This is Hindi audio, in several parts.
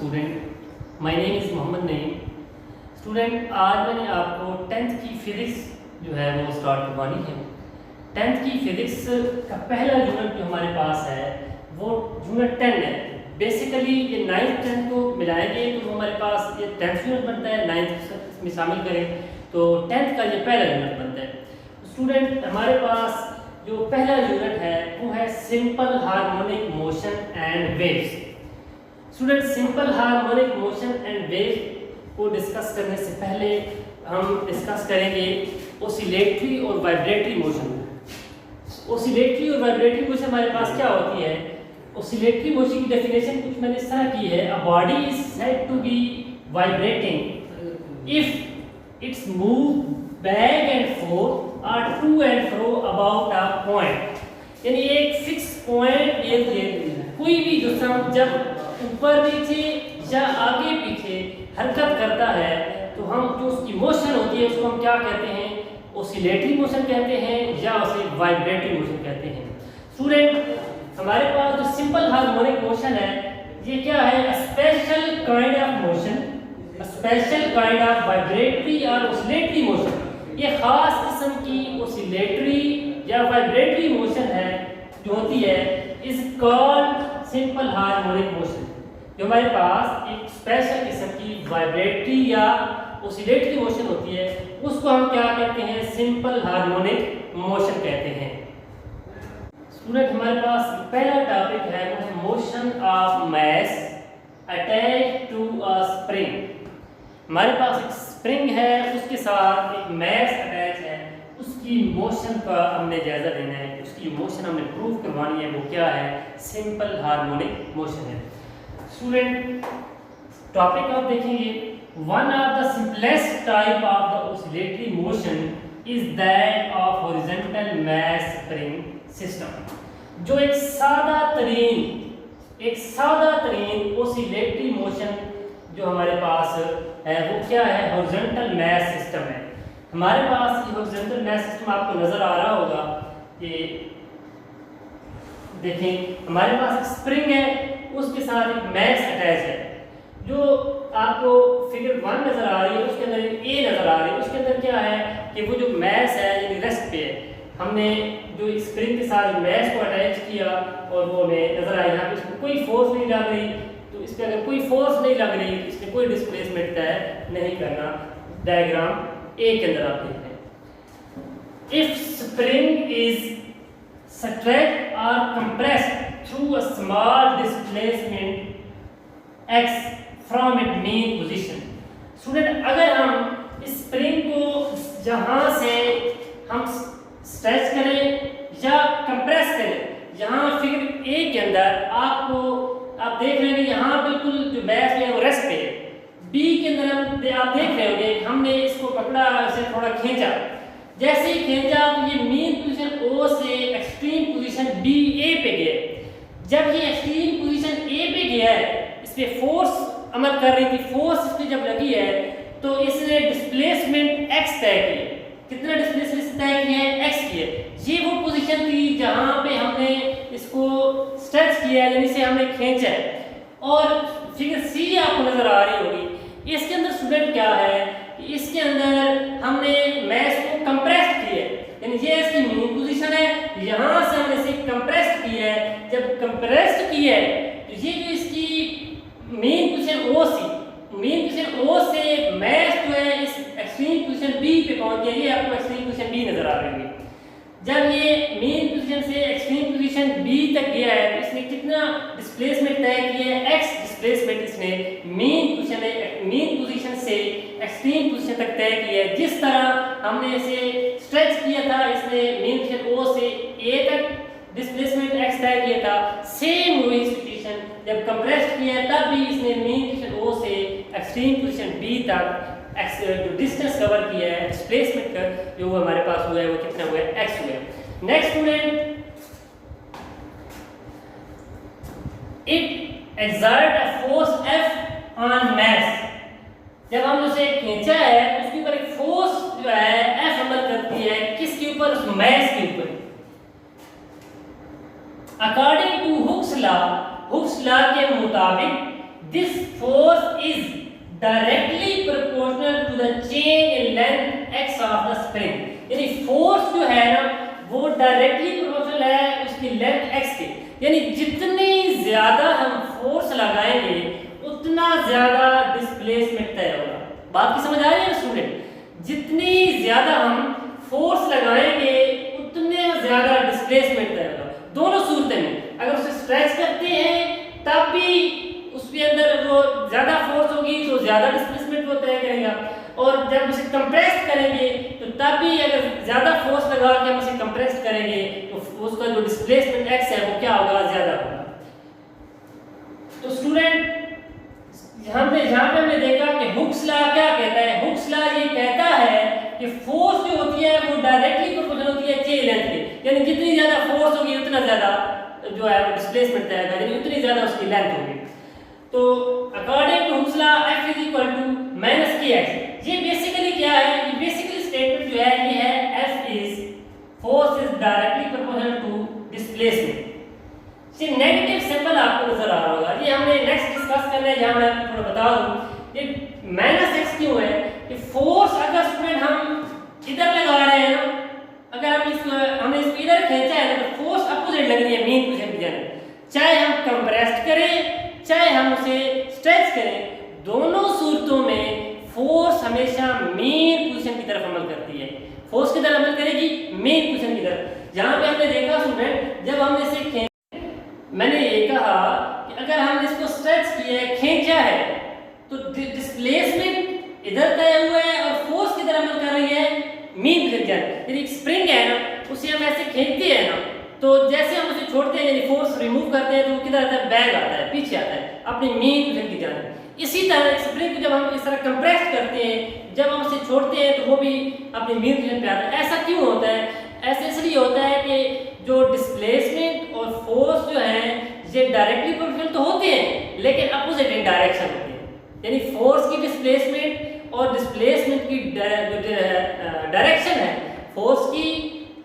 Student, my name is Mohammad Naeem. Student, आज मैंने आपको 10th की फिज़िक्स जो है वो स्टार्ट करवानी है। 10th की फिज़िक्स का पहला यूनिट जो हमारे पास है वो यूनिट 10 है। बेसिकली ये 9th 10th को मिलाएंगे तो हमारे पास ये 10th यूनिट बनता है, 9th में शामिल करें तो 10th का ये पहला यूनिट बनता है। स्टूडेंट, हमारे पास जो पहला यूनिट है वो है simple harmonic motion and waves. Student, simple harmonic motion and wave को डिस्कस करने से पहले हम डिस्कस करेंगे ओसिलेटरी और वाइब्रेटरी मोशन। ओसिलेटरी और वाइब्रेटरी मोशन हमारे पास क्या होती है? ओसिलेटरी मोशन की डेफिनेशन कुछ मैंने इस तरह की है, a body is said to be vibrating if it's move back and forth और to and fro about a point. यानी एक फिक्स पॉइंट कोई भी जिसम जब ऊपर नीचे या आगे पीछे हरकत करता है तो हम जो उसकी मोशन होती है उसको हम क्या कहते हैं? ओसिलेटरी मोशन कहते हैं या उसे वाइब्रेटरी मोशन कहते हैं। स्टूडेंट, हमारे पास जो सिंपल हार्मोनिक मोशन है ये क्या है? A special kind of motion, a special kind of vibratory और ओसिलेटरी मोशन। ये खास किस्म की ओसिलेटरी या वाइब्रेटरी मोशन है जो होती है is called simple harmonic motion. जो हमारे पास एक स्पेशल किस्म की वाइब्रेटरी या ओसिलेटरी मोशन होती है उसको हम क्या कहते हैं? सिंपल हार्मोनिक मोशन कहते हैं। स्टूडेंट, हमारे पास पहला टॉपिक है वो है motion of mass attach to a spring. हमारे पास एक स्प्रिंग है, उसके साथ एक मास अटैच है, उसकी मोशन का हमने जायजा लेना है, उसकी मोशन हमने प्रूव करवानी है। वो क्या है? सिंपल हार्मोनिक मोशन है। स्टूडेंट, टॉपिक आप देखेंगे, one of the simplest type of the oscillatory motion is that of horizontal mass spring system. जो एक सादा तरीन ओसिलेटरी मोशन जो हमारे पास है वो क्या है? हॉरिजॉन्टल मास सिस्टम है। हमारे पास ये हॉरिजॉन्टल मास सिस्टम आपको नजर आ रहा होगा। ये देखें, हमारे पास एक स्प्रिंग है, उसके साथ एक मास अटैच है। जो आपको फिगर 1 नजर आ रही है उसके अंदर ए नजर आ रही है, उसके अंदर क्या है कि वो जो मास है यानी रेस्ट पे है। हमने जो स्प्रिंग के साथ मास को अटैच किया और वो हमें नजर आया यहाँ पे इसमें कोई फोर्स नहीं लग रही। तो इस पे अगर कोई फोर्स नहीं लग रही तो इसमें कोई डिस्प्लेसमेंट तय नहीं करना। डायग्राम ए के अंदर आप देख रहे हैं, इफ स्प्रिंग इज स्ट्रेच्ड और compressed through a small displacement x from it main position. Student, अगर हम इस स्प्रिंग को जहां से हम स्ट्रेच करें या कंप्रेस करें, यहाँ फिगर ए के अंदर आप देख रहे हैं कि यहाँ बिल्कुल जो बैस है वो रेस्ट पे है। बी के अंदर आप देख रहे होंगे हमने इसको पकड़ा, इसे थोड़ा खींचा, जैसे ही खींचा तो ये मेन पोजीशन ओ से एक्सट्रीम पोजीशन बी ए पे गया। जब ये एक्सट्रीम पोजीशन ए पे गया है, इस पे फोर्स अमल कर रही थी, फोर्स इस पे जब लगी है तो इसने डिस्प्लेसमेंट x तय किया। कितना डिस्प्लेसमेंट तय किया है? x किया। ये वो पोजीशन थी जहां पे हमने इसको स्ट्रेच किया है, यानी से हमने खींचा है। और फिगर सी आपको नजर आ रही होगी, इसके अंदर स्टूडेंट क्या है कि इसके अंदर हमने मास को कंप्रेस किया है, यानी ये इसकी मेन पोजीशन है, यहां से हमने इसे कंप्रेस किया है। जब कंप्रेस किया है तो ये जो इसकी मेन पोजीशन ओ से मास जो है इस एक्सट्रीम पोजीशन बी पे पहुंच गया। ये आपको एक्सट्रीम पोजीशन बी नजर आ रही है। जब ये मेन पोजीशन से एक्सट्रीम पोजीशन बी तक गया है तो इसने कितना डिस्प्लेसमेंट तय किया है? x डिस्प्लेसमेंट इसने मेन पोजीशन से एक्सट्रीम पोजीशन तक तय किया है। जिस तरह हमने इसे स्ट्रेच किया था, इसने मेन पोजीशन ओ से ए तक डिस्प्लेसमेंट x तय किया था, सेम वही सिचुएशन जब कंप्रेस किया है तब भी इसने मेन पोजीशन ओ से एक्सट्रीम पोजीशन बी तक जो डिस्टेंस कवर किया है, डिस्प्लेसमेंट का जो हमारे पास हुआ है वो कितना हुआ है? x हुआ है। Next student, it exert a force F on मास। जब हम उसे खींचा है उसके ऊपर एक फोर्स जो है F अमल करती है, किसके ऊपर? उस मास के ऊपर। अकॉर्डिंग टू हुक्स लॉ के मुताबिक this force is directly proportional to the change in length x of the spring। यानी फोर्स जो है ना वो डायरेक्टली प्रोपोर्शनल है उसकी लेंथ x के, यानी जितनी ज्यादा हम फोर्स लगाएंगे उतना ज्यादा डिस्प्लेसमेंट तय होगा। बात की समझ आ रही है स्टूडेंट? जितनी ज्यादा हम फोर्स लगाएंगे उतने ज्यादा डिस्प्लेसमेंट तय होगा। दोनों सूरतें में अगर उसे स्ट्रेच करते हैं तब भी उसके अंदर वो ज्यादा फोर्स होगी तो ज्यादा डिस्प्लेसमेंट वो तय करेगा, और जब उसे कंप्रेस करेंगे तो तब भी अगर ज्यादा फोर्स लगा के हम उसे कंप्रेस करेंगे तो उसका जो डिस्प्लेसमेंट x है वो क्या होगा, ज्यादा होगा। तो स्टूडेंट यहाँ पे हमने देखा कि हुक्स लॉ क्या कहता है। हुक्स लॉ ये कहता है कि फोर्स जो होती है वो डायरेक्टली प्रोपोर्शनल होती है चेन लेंथ के, यानी जितनी ज्यादा फोर्स होगी उतना ज्यादा जो है वो डिस्प्लेसमेंट तय होगा, यानी उतनी ज्यादा उसकी लेंथ होगी। तो according to Hooke's law F is equal to minus kx। ये बेसिकली क्या है, ये बेसिकली स्टेटमेंट जो है ये है F is force is directly proportional to displacement. ये नेगेटिव सिंबल आपको नजर आ रहा होगा, ये हमने नेक्स्ट डिस्कस करना है, जहां मैं आपको थोड़ा बता दूं ये माइनस x क्यों है। कि फोर्स अगर स्टूडेंट हम इधर लगा रहे हैं ना, अगर हमने इसको इधर खींचा है ना तो फोर्स अपोजिट लग रही है मेन पोजीशन की जाने, चाहे हम कंप्रेस्ड करें चाहे हम उसे स्ट्रेच करें, दोनों सूरतों में फोर्स हमेशा मेन पोजीशन की तरफ अमल करती है। फोर्स की तरफ अमल करेगी मेन पोजीशन की तरफ। जहां पे हमने देखा स्टूडेंट जब हमने इसे मैंने ये कहा कि अगर हमने इसको स्ट्रेच किया है खींचा है तो डिस्प्लेसमेंट इधर तय हुआ है और फोर्स की तरफ अमल कर रही है मेन पोजीशन। यदि स्प्रिंग है ना उसे हम ऐसे खींचते हैं ना तो जैसे हम उसे छोड़ते हैं यानी फोर्स रिमूव करते हैं तो वो किधर आता है, बैक आता है, पीछे आता है अपनी मेन पोजीशन की जाने। इसी तरह स्प्रिंग को जब हम इस तरह कंप्रेस करते हैं, जब हम उसे छोड़ते हैं तो वो भी अपनी मेन पोजीशन पे आता है। ऐसा क्यों होता है? ऐसे इसलिए होता है कि जो डिस्प्लेसमेंट और फोर्स जो है ये डायरेक्टली प्रोपोर्शनल तो होते हैं लेकिन अपोजिट इन डायरेक्शन होते हैं, यानी फोर्स की डिस्प्लेसमेंट और डिस्प्लेसमेंट की डायरेक्शन है फोर्स की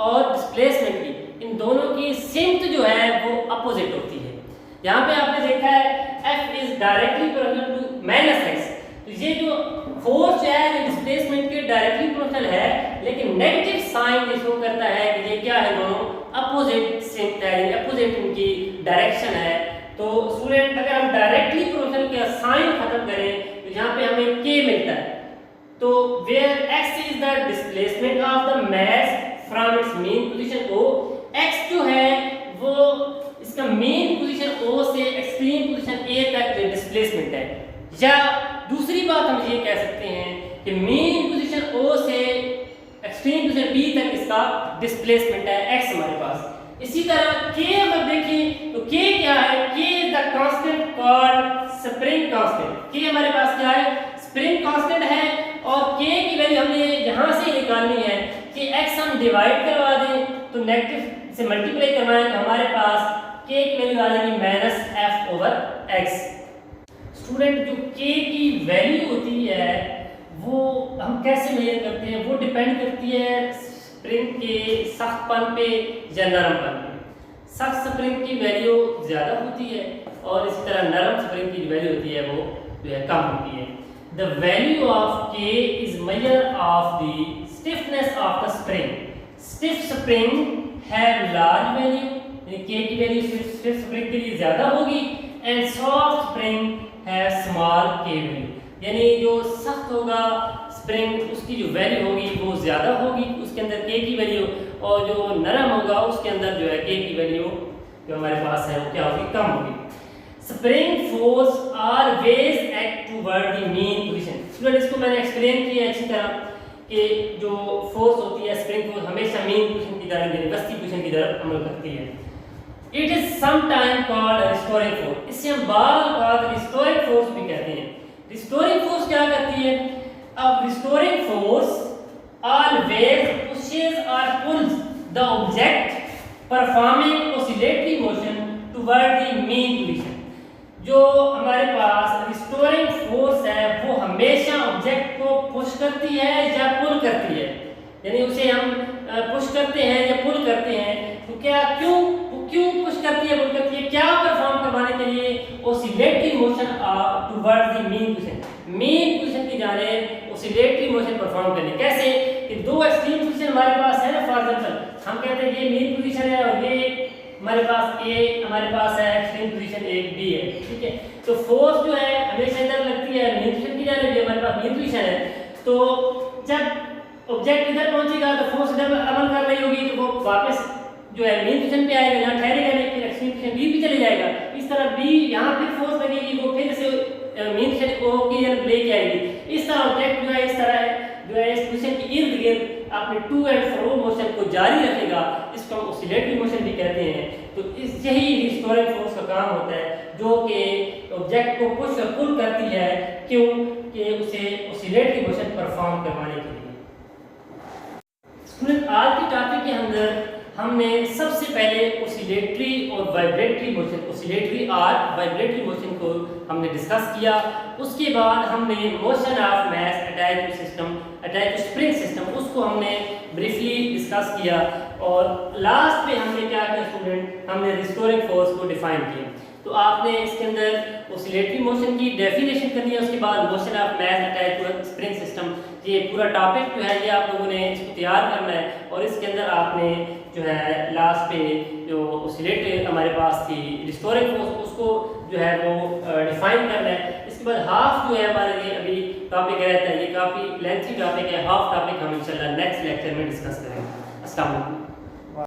और डिस्प्लेसमेंट की, इन दोनों की सिमत जो है वो अपोजिट होती है। यहाँ पे आपने देखा है F is directly proportional to minus x, तो ये जो फोर्स है ये डिस्प्लेसमेंट के डायरेक्टली प्रोपोर्शनल है लेकिन नेगेटिव साइन ये शो करता है कि ये क्या है, दोनों अपोजिट सिमत है, अपोजिट इनकी डायरेक्शन है। तो स्टूडेंट अगर हम डायरेक्टली प्रोपोर्शनल का साइन खत्म करें तो यहाँ पे हमें k मिलता है। तो where x is the displacement of the mass from its mean position O, x जो है वो इसका मेन पोजीशन O से एक्सट्रीम पोजीशन A तक डिस्प्लेसमेंट है। या दूसरी बात हम ये कह सकते हैं कि मेन पोजीशन O से एक्सट्रीम पोजीशन B तक इसका डिस्प्लेसमेंट है x हमारे पास। इसी तरह k अगर देखें तो k क्या है, k is the constant called spring constant. k हमारे पास क्या है, स्प्रिंग कांस्टेंट है और k की वैल्यू हमने यहां से निकालनी है कि x हम डिवाइड करवा दें तो नेगेटिव से मल्टीप्लाई करवाएं तो हमारे पास k की वैल्यू आ जाएगी -f/x। स्टूडेंट जो k की वैल्यू होती है वो हम कैसे मेजर करते हैं, वो डिपेंड करती है स्प्रिंग के सख्तपन पे या नरमपन पे। सख्त स्प्रिंग की वैल्यू ज़्यादा होती है और इसी तरह नरम स्प्रिंग की वैल्यू होती है वो जो है कम होती है। The value of k is measure of the stiffness of the spring. Stiff spring have large value, यानी k की वैल्यू स्टिफ स्प्रिंग के लिए ज़्यादा होगी, and soft spring have small k value, यानी जो सख्त होगा स्प्रिंग उसकी जो वैल्यू होगी वो ज़्यादा होगी उसके अंदर k की वैल्यू, और जो नरम होगा उसके अंदर जो है k की वैल्यू जो हमारे पास है वो क्या होगी, कम होगी। Spring force always act toward the main position. Student इसको मैंने एक्सप्लेन किया अच्छी तरह कि जो फोर्स होती है स्प्रिंग फोर्स हमेशा मेन पोजीशन की तरफ यानी वस्ती पोजीशन की तरफ अमल करती है। It is sometime called restoring force, इसे हम बार रिस्टोरिंग फोर्स भी कहते हैं। रिस्टोरिंग फोर्स क्या करती है, अब रिस्टोरिंग फोर्स ऑलवेज पुशेस और pulls the object performing oscillatory motion toward the main position. जो हमारे पास रिस्टोरिंग फोर्स है वो हमेशा ऑब्जेक्ट को पुश करती है या पुल करती है, यानी उसे हम पुश करते हैं या पुल करते हैं। तो क्या क्यों पुश करती है, पुल करती है, क्या परफॉर्म करवाने के लिए, oscillatory motion towards the mean position की जानिब ऑसिलेटरी मोशन परफॉर्म करने। कैसे कि दो एक्सट्रीम पोजीशन हमारे पास है ना, फॉर एग्जांपल हम कहते हैं ये मीन पोजीशन है और ये हमारे पास ए हमारे पास है एक्सट्रीम पोजीशन एक बी है, ठीक है। तो फोर्स जो है हमेशा इधर लगती है मीन पोजीशन की जानिब, ये हमारे पास मीन पोजीशन है। तो जब ऑब्जेक्ट इधर पहुंचेगा तो फोर्स इधर अमल कर रही होगी, तो वो वापस जो है मेन पोजीशन पे आएगा, यहाँ ठहरेगा नहीं, फिर एक्सट्रीम पोजीशन बी भी चले जाएगा। इस तरह बी यहाँ फिर फोर्स लगेगी, वो फिर से मेन पोजीशन ओ की तरफ लेके आएगी। इस तरह ऑब्जेक्ट जो है इस तरह जो है इस पोजीशन के इर्द गिर्द अपने टू एंड फ्रो मोशन को जारी रखेगा। इसको हम ऑसिलेटरी मोशन भी कहते हैं। तो इस यही रिस्टोरिंग फोर्स का काम होता है, जो कि ऑब्जेक्ट को पुश और पुल करती है, क्यों कि उसे ऑसिलेटरी मोशन परफॉर्म करवाने के लिए। स्टूडेंट आज के टॉपिक के अंदर हमने सबसे पहले ऑसिलेटरी और वाइब्रेटरी मोशन, ऑसिलेटरी और वाइब्रेटरी मोशन को हमने डिस्कस किया। उसके बाद हमने motion of mass attach to system, attach to spring system, उसको हमने ब्रीफली डिस्कस किया। और लास्ट में हमने क्या किया स्टूडेंट, हमने रिस्टोरिंग फोर्स को डिफाइन किया। तो आपने इसके अंदर ऑसिलेटरी मोशन की डेफिनेशन करनी है, उसके बाद motion of mass attach to spring system, ये पूरा टॉपिक जो है ये आप लोगों ने इसको तैयार करना है। और इसके अंदर आपने जो है लास्ट पे जो ऑसिलेटरी हमारे पास थी रिस्टोरिंग फोर्स, उसको जो है वो डिफाइन करना है। इसके बाद हाफ जो है हमारे लिए अभी टॉपिक रहता है, ये काफ़ी लेंथी टॉपिक है, हाफ टॉपिक हम इंशाल्लाह नेक्स्ट लेक्चर में डिस्कस करेंगे। अस्सलाम वालेकुम।